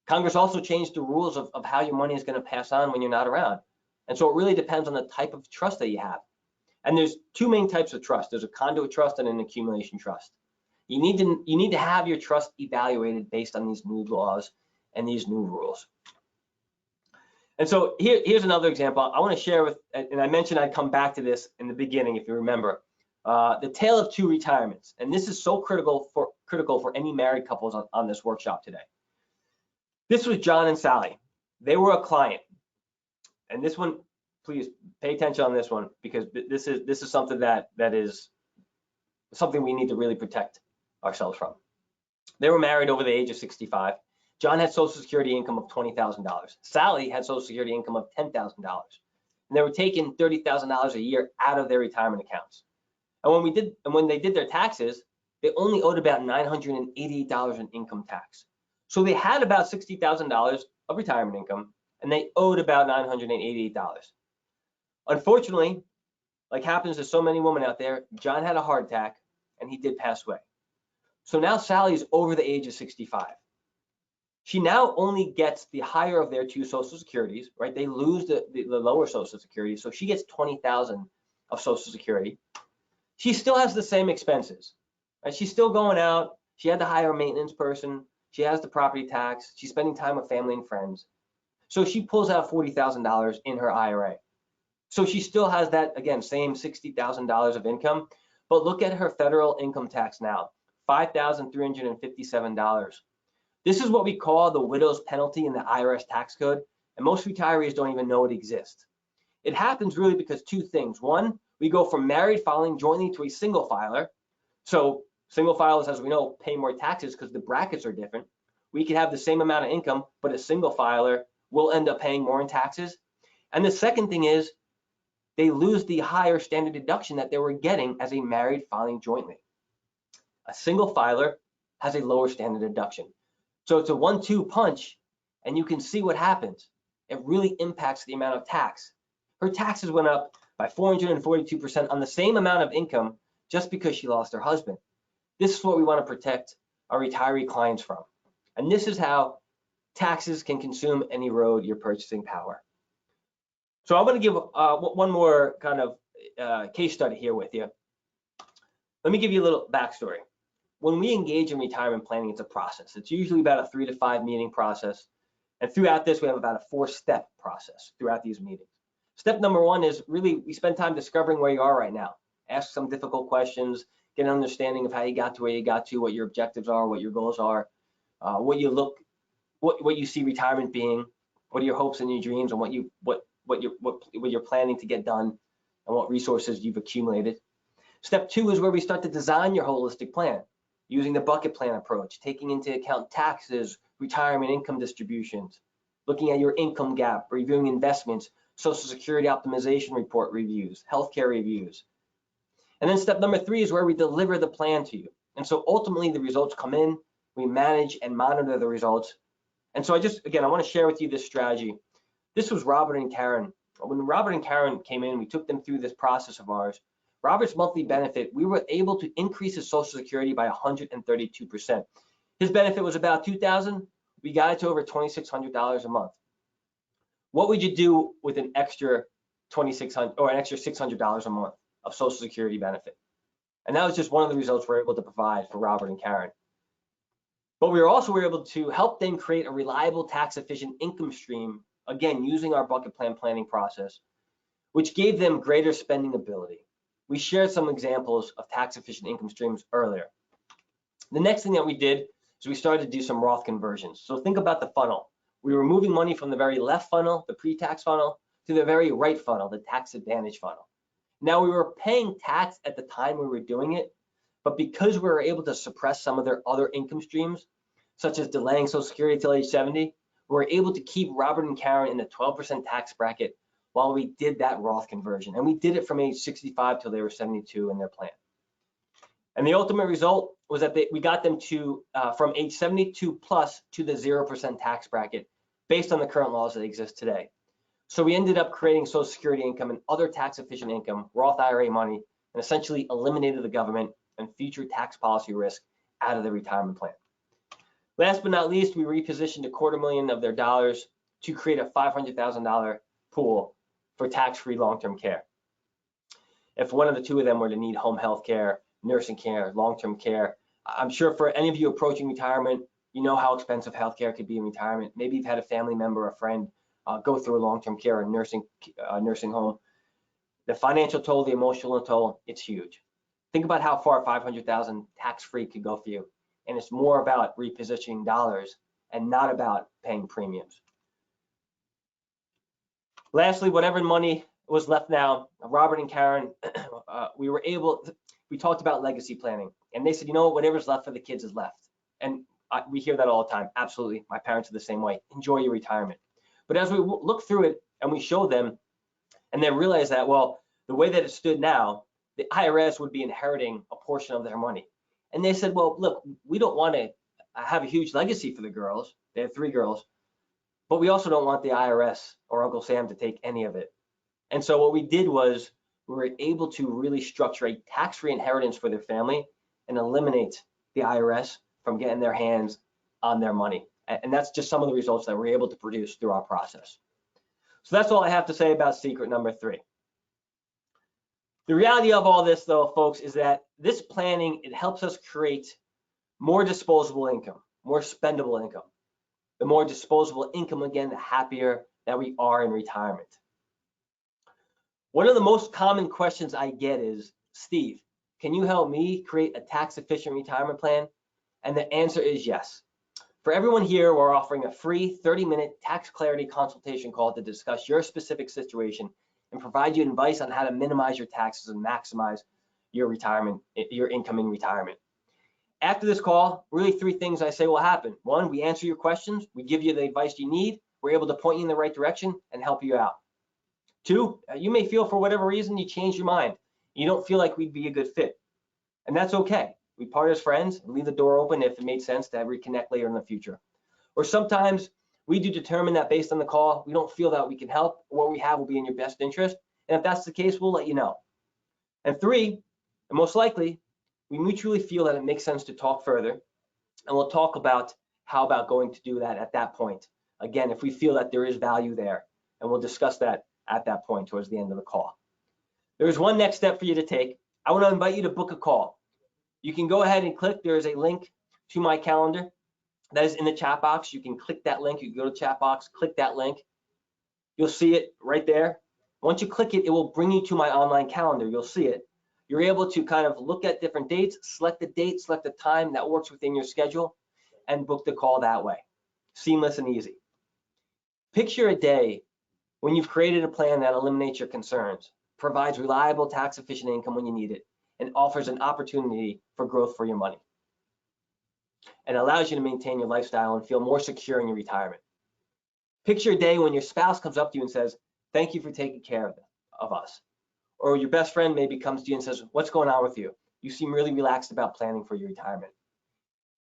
Congress also changed the rules of how your money is going to pass on when you're not around. And so it really depends on the type of trust that you have. And there's two main types of trust. There's a conduit trust and an accumulation trust. You need to have your trust evaluated based on these new laws and these new rules. And so here's another example I want to share with, and I mentioned I'd come back to this in the beginning, if you remember, the tale of two retirements. And this is so critical for any married couples on this workshop today. This was John and Sally. They were a client. And this one, please pay attention on this one, because this is something that is something we need to really protect ourselves from. They were married over the age of 65. John had Social Security income of $20,000. Sally had Social Security income of $10,000. And they were taking $30,000 a year out of their retirement accounts. And when they did their taxes, they only owed about $988 in income tax. So they had about $60,000 of retirement income, and they owed about $988. Unfortunately, like happens to so many women out there, John had a heart attack, and he did pass away. So now Sally is over the age of 65. She now only gets the higher of their two Social Securities, right? They lose the lower Social Security, so she gets $20,000 of Social Security. She still has the same expenses, right? She's still going out. She had to hire a maintenance person. She has the property tax. She's spending time with family and friends. So she pulls out $40,000 in her IRA. So she still has that, again, same $60,000 of income. But look at her federal income tax now, $5,357. This is what we call the widow's penalty in the IRS tax code, and most retirees don't even know it exists. It happens really because two things. One, we go from married filing jointly to a single filer. So single filers, as we know, pay more taxes because the brackets are different. We can have the same amount of income, but a single filer will end up paying more in taxes. And the second thing is they lose the higher standard deduction that they were getting as a married filing jointly. A single filer has a lower standard deduction. So it's a 1-2 punch, and you can see what happens. It really impacts the amount of tax. Her taxes went up by 442% on the same amount of income just because she lost her husband. This is what we want to protect our retiree clients from. And this is how taxes can consume and erode your purchasing power. So I'm going to give one more kind of case study here with you. Let me give you a little backstory. When we engage in retirement planning, it's a process. It's usually about a 3 to 5 meeting process. And throughout this, we have about a 4-step process throughout these meetings. Step number 1 is really, we spend time discovering where you are right now. Ask some difficult questions, get an understanding of how you got to where you got to, what your objectives are, what your goals are, what you see retirement being, what are your hopes and your dreams, and what you're planning to get done, and what resources you've accumulated. Step 2 is where we start to design your holistic plan, using the bucket plan approach, taking into account taxes, retirement income distributions, looking at your income gap, reviewing investments, Social Security optimization report reviews, healthcare reviews. And then step number 3 is where we deliver the plan to you. And so ultimately the results come in, we manage and monitor the results. And so I want to share with you this strategy. This was Robert and Karen. When Robert and Karen came in, we took them through this process of ours. Robert's monthly benefit, we were able to increase his Social Security by 132%. His benefit was about $2,000. We got it to over $2,600 a month. What would you do with an extra $2,600 or an extra $600 a month of Social Security benefit? And that was just one of the results we're able to provide for Robert and Karen. But we were also able to help them create a reliable, tax-efficient income stream, again, using our bucket plan planning process, which gave them greater spending ability. We shared some examples of tax-efficient income streams earlier. The next thing that we did is we started to do some Roth conversions. So think about the funnel. We were moving money from the very left funnel, the pre-tax funnel, to the very right funnel, the tax advantage funnel. Now we were paying tax at the time we were doing it, But because we were able to suppress some of their other income streams, such as delaying Social Security till age 70, we were able to keep Robert and Karen in the 12% tax bracket while we did that Roth conversion. And we did it from age 65 till they were 72 in their plan. And the ultimate result was that we got them to from age 72 plus to the 0% tax bracket based on the current laws that exist today. So we ended up creating Social Security income and other tax efficient income, Roth IRA money, and essentially eliminated the government and future tax policy risk out of the retirement plan. Last but not least, we repositioned $250,000 of their dollars to create a $500,000 pool for tax-free long-term care. If one of the two of them were to need home health care, nursing care, long-term care, I'm sure for any of you approaching retirement, you know how expensive healthcare could be in retirement. Maybe you've had a family member or friend go through a long-term care or nursing home. The financial toll, the emotional toll, it's huge. Think about how far $500,000 tax-free could go for you. And it's more about repositioning dollars and not about paying premiums. Lastly, whatever money was left now, Robert and Karen, we talked about legacy planning, and they said, you know, whatever's left for the kids is left. And we hear that all the time. Absolutely, my parents are the same way. Enjoy your retirement. But as we look through it and we show them, and they realize that, well, the way that it stood now, the IRS would be inheriting a portion of their money. And they said, well, look, we don't want to have a huge legacy for the girls. They have 3 girls, but we also don't want the IRS or Uncle Sam to take any of it. And so what we did was we were able to really structure a tax-free inheritance for their family and eliminate the IRS from getting their hands on their money. And that's just some of the results that we're able to produce through our process. So that's all I have to say about secret number 3. The reality of all this, though, folks, is that this planning, it helps us create more disposable income, more spendable income. The more disposable income, again, the happier that we are in retirement. One of the most common questions I get is, Steve, can you help me create a tax-efficient retirement plan? And the answer is yes. For everyone here, we're offering a free 30-minute tax clarity consultation call to discuss your specific situation and provide you advice on how to minimize your taxes and maximize your retirement, your income in retirement. After this call, really 3 things I say will happen. 1, we answer your questions, we give you the advice you need, we're able to point you in the right direction and help you out. 2, you may feel for whatever reason you change your mind. You don't feel like we'd be a good fit. And that's okay. We part as friends and leave the door open if it made sense to reconnect later in the future. Or sometimes we do determine that based on the call, we don't feel that we can help, or what we have will be in your best interest. And if that's the case, we'll let you know. And 3, and most likely, we mutually feel that it makes sense to talk further, and we'll talk about how about going to do that at that point. Again, if we feel that there is value there, and we'll discuss that at that point towards the end of the call. There's one next step for you to take. I want to invite you to book a call. You can go ahead and click. There is a link to my calendar that is in the chat box. You can click that link. You can go to chat box, click that link. You'll see it right there. Once you click it, it will bring you to my online calendar. You'll see it. You're able to kind of look at different dates, select the date, select the time that works within your schedule, and book the call that way. Seamless and easy. Picture a day when you've created a plan that eliminates your concerns, provides reliable tax-efficient income when you need it, and offers an opportunity for growth for your money, and allows you to maintain your lifestyle and feel more secure in your retirement. Picture a day when your spouse comes up to you and says, thank you for taking care of us. Or your best friend maybe comes to you and says, what's going on with you? You seem really relaxed about planning for your retirement.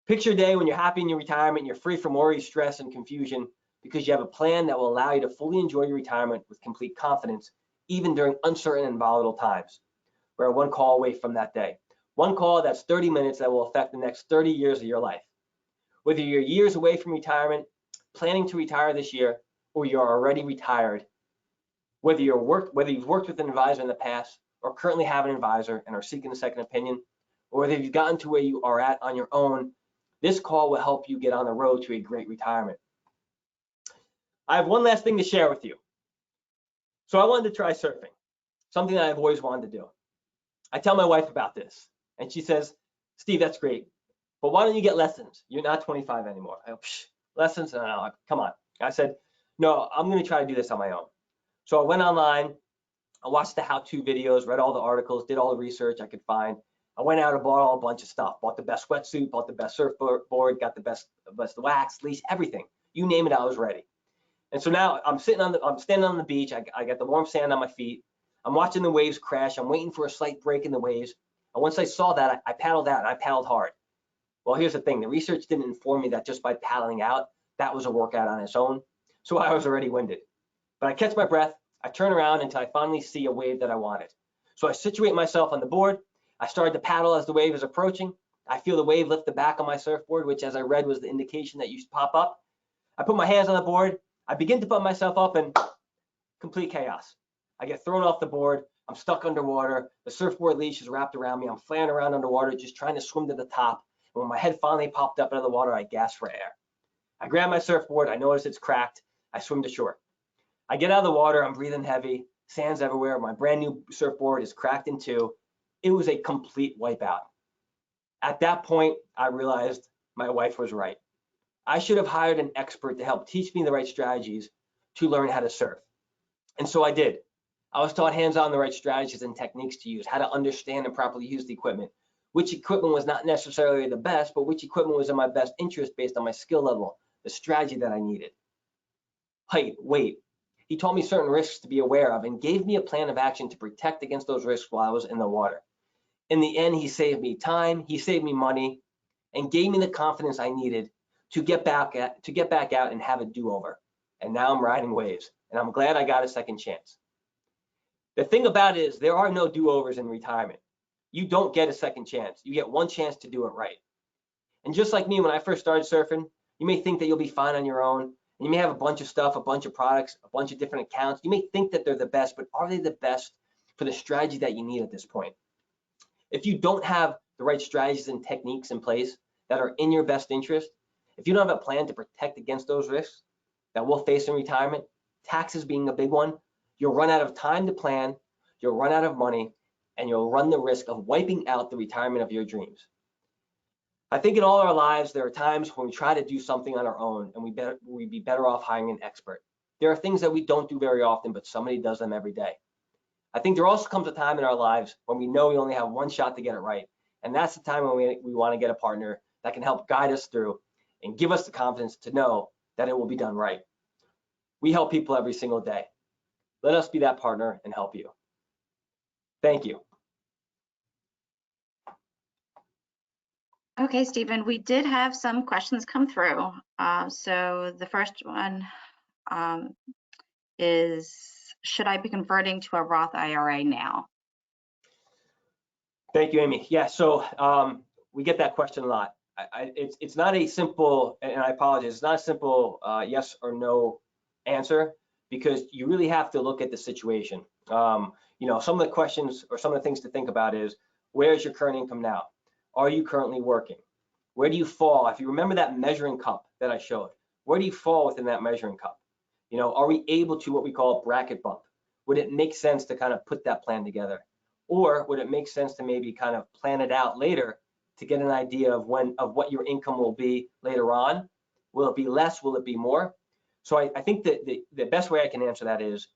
Picture a day when you're happy in your retirement and you're free from worry, stress, and confusion because you have a plan that will allow you to fully enjoy your retirement with complete confidence, even during uncertain and volatile times. We're one call away from that day. One call that's 30 minutes that will affect the next 30 years of your life. Whether you're years away from retirement, planning to retire this year, or you're already retired, whether you've worked with an advisor in the past or currently have an advisor and are seeking a second opinion, or whether you've gotten to where you are at on your own, this call will help you get on the road to a great retirement. I have one last thing to share with you. So I wanted to try surfing, something that I've always wanted to do. I tell my wife about this, and she says, Steve, that's great, but why don't you get lessons? You're not 25 anymore. I go, lessons? No, come on. I said, no, I'm going to try to do this on my own. So I went online, I watched the how-to videos, read all the articles, did all the research I could find, I went out and bought a bunch of stuff. Bought the best sweatsuit, bought the best surfboard, got the best wax, leash, everything. You name it, I was ready. And so now I'm standing on the beach. I got the warm sand on my feet. I'm watching the waves crash. I'm waiting for a slight break in the waves. And once I saw that, I paddled out and I paddled hard. Well, here's the thing. The research didn't inform me that just by paddling out, that was a workout on its own. So I was already winded. But I catch my breath. I turn around until I finally see a wave that I wanted. So I situate myself on the board. I started to paddle as the wave is approaching. I feel the wave lift the back of my surfboard, which, as I read, was the indication that you should pop up. I put my hands on the board. I begin to put myself up, and complete chaos. I get thrown off the board. I'm stuck underwater. The surfboard leash is wrapped around me. I'm flaring around underwater, just trying to swim to the top. And when my head finally popped up out of the water, I gasped for air. I grab my surfboard. I notice it's cracked. I swim to shore. I get out of the water. I'm breathing heavy. Sand's everywhere. My brand new surfboard is cracked in two. It was a complete wipeout. At that point, I realized my wife was right. I should have hired an expert to help teach me the right strategies to learn how to surf. And so I did. I was taught hands-on the right strategies and techniques to use, how to understand and properly use the equipment, which equipment was not necessarily the best, but which equipment was in my best interest based on my skill level, the strategy that I needed. Height, weight. He taught me certain risks to be aware of and gave me a plan of action to protect against those risks while I was in the water. In the end, he saved me time, he saved me money, and gave me the confidence I needed to get back out and have a do-over. And now I'm riding waves, and I'm glad I got a second chance. The thing about it is there are no do-overs in retirement. You don't get a second chance. You get one chance to do it right. And just like me, when I first started surfing, you may think that you'll be fine on your own. And you may have a bunch of stuff, a bunch of products, a bunch of different accounts. You may think that they're the best, but are they the best for the strategy that you need at this point? If you don't have the right strategies and techniques in place that are in your best interest, if you don't have a plan to protect against those risks that we'll face in retirement, taxes being a big one, you'll run out of time to plan, you'll run out of money, and you'll run the risk of wiping out the retirement of your dreams. I think in all our lives, there are times when we try to do something on our own and we'd be better off hiring an expert. There are things that we don't do very often, but somebody does them every day. I think there also comes a time in our lives when we know we only have one shot to get it right. And that's the time when we want to get a partner that can help guide us through and give us the confidence to know that it will be done right. We help people every single day. Let us be that partner and help you. Thank you. Okay, Stephen, we did have some questions come through. So the first one is, should I be converting to a Roth IRA now? Thank you, Amy. Yeah, so we get that question a lot. It's not a simple, and I apologize, it's not a simple yes or no answer, because you really have to look at the situation. You know, some of the questions or some of the things to think about is, where's your current income now? Are you currently working? Where do you fall? If you remember that measuring cup that I showed, where do you fall within that measuring cup? You know, are we able to what we call a bracket bump? Would it make sense to kind of put that plan together? Or would it make sense to maybe kind of plan it out later to get an idea of what your income will be later on? Will it be less? Will it be more? So I think that the best way I can answer that is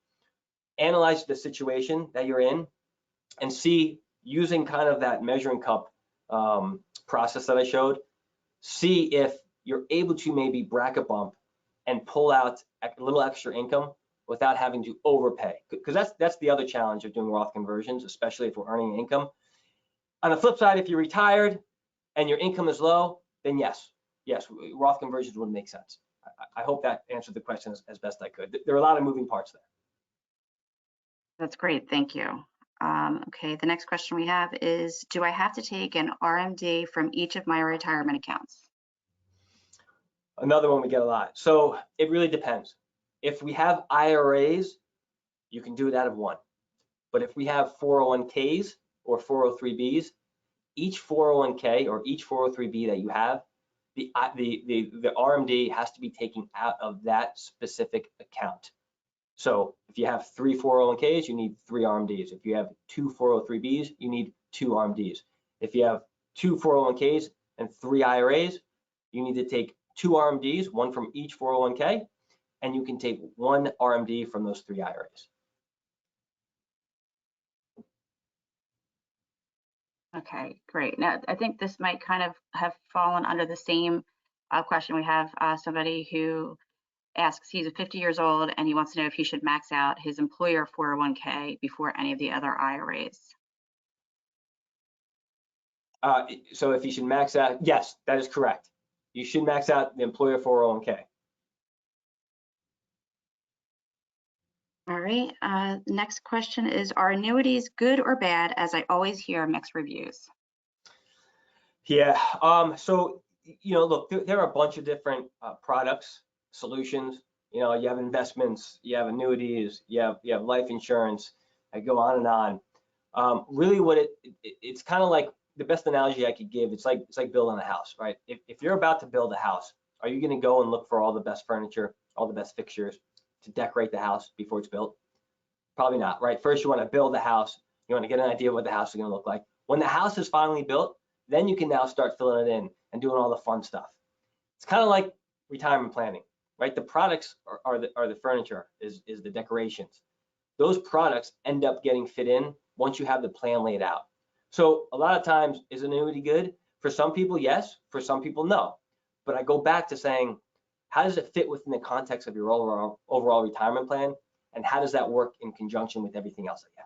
analyze the situation that you're in and see, using kind of that measuring cup process that I showed, see if you're able to maybe bracket bump and pull out a little extra income without having to overpay, because that's the other challenge of doing Roth conversions, especially if we're earning income. On the flip side, if you're retired and your income is low, then yes, Roth conversions would make sense. I hope that answered the question as best I could. There are a lot of moving parts there. That's great, thank you. Okay, the next question we have is, do I have to take an RMD from each of my retirement accounts? Another one we get a lot. So it really depends. If we have IRAs, you can do it out of one. But if we have 401ks or 403bs, each 401k or each 403b that you have, the RMD has to be taken out of that specific account. So if you have 3 401ks, you need 3 RMDs. If you have 2 403bs, you need 2 RMDs. If you have 2 401ks and 3 IRAs, you need to take 2 RMDs, one from each 401k, and you can take 1 RMD from those 3 IRAs. Okay, great. Now, I think this might kind of have fallen under the same question. We have somebody who asks, he's 50 years old and he wants to know if he should max out his employer 401k before any of the other IRAs. So if you should max out, yes, that is correct. You should max out the employer 401k. All right, next question is, are annuities good or bad? As I always hear mixed reviews. Yeah, so, look, there are a bunch of different products, solutions. You have investments, you have annuities, you have life insurance. I go on and on. Really, it's kind of like the best analogy I could give. It's like building a house, right? If you're about to build a house, are you going to go and look for all the best furniture, all the best fixtures to decorate the house before it's built? Probably not, right? First, you want to build the house. You want to get an idea of what the house is going to look like. When the house is finally built, then you can now start filling it in and doing all the fun stuff. It's kind of like retirement planning, right? The products are the furniture, is the decorations. Those products end up getting fit in once you have the plan laid out. So a lot of times, is annuity good? For some people, yes. For some people, no. But I go back to saying, how does it fit within the context of your overall retirement plan? And how does that work in conjunction with everything else that you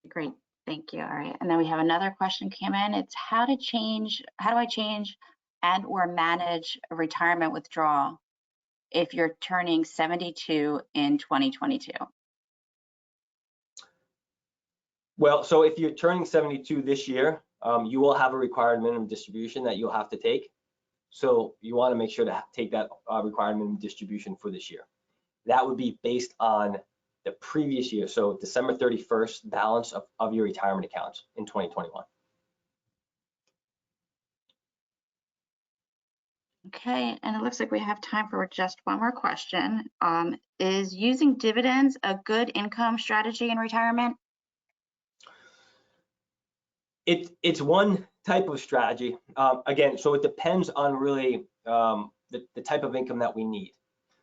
have? Great, thank you. All right, and then we have another question came in. It's how do I change and or manage a retirement withdrawal if you're turning 72 in 2022? Well, so if you're turning 72 this year, you will have a required minimum distribution that you'll have to take. So you want to make sure to take that required minimum distribution for this year. That would be based on the previous year, so December 31st balance of your retirement accounts in 2021. Okay, and it looks like we have time for just one more question. Is using dividends a good income strategy in retirement? It's one type of strategy. Again, so it depends on really the type of income that we need.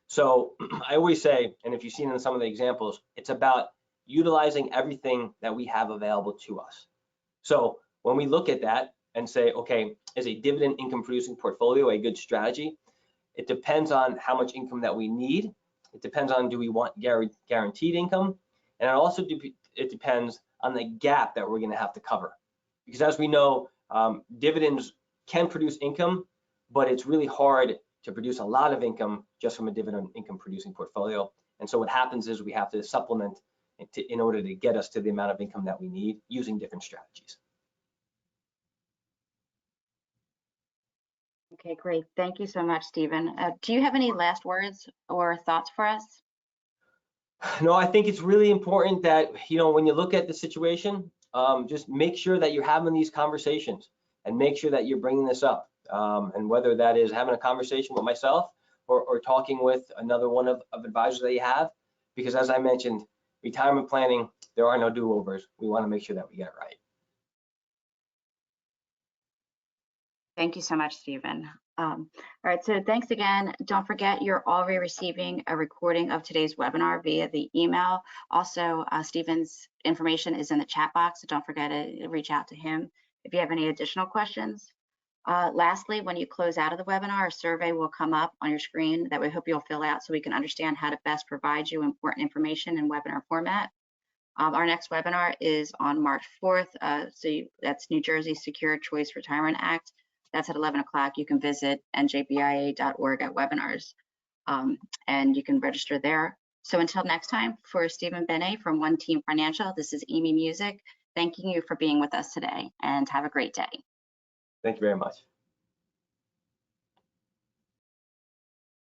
So I always say, and if you've seen in some of the examples, it's about utilizing everything that we have available to us. So when we look at that and say, okay, is a dividend income producing portfolio a good strategy? It depends on how much income that we need. It depends on, do we want guaranteed income? And it also it depends on the gap that we're going to have to cover. Because as we know, dividends can produce income, but it's really hard to produce a lot of income just from a dividend income producing portfolio. And so what happens is we have to supplement in order to get us to the amount of income that we need using different strategies. Okay, great. Thank you so much, Stephen. Do you have any last words or thoughts for us? No, I think it's really important that, when you look at the situation, just make sure that you're having these conversations and make sure that you're bringing this up. And whether that is having a conversation with myself or talking with another one of advisors that you have, because as I mentioned, retirement planning, there are no do-overs. We want to make sure that we get it right. Thank you so much, Stephen. All right, so thanks again. Don't forget, you're already receiving a recording of today's webinar via the email. Also, Stephen's information is in the chat box, so don't forget to reach out to him if you have any additional questions. Lastly, when you close out of the webinar, a survey will come up on your screen that we hope you'll fill out so we can understand how to best provide you important information in webinar format. Our next webinar is on March 4th. That's New Jersey Secure Choice Retirement Act. That's at 11 o'clock. You can visit njbia.org at webinars, and you can register there. So until next time, for Stephen Benet from One Team Financial, this is Amy Music, thanking you for being with us today, and have a great day. Thank you very much.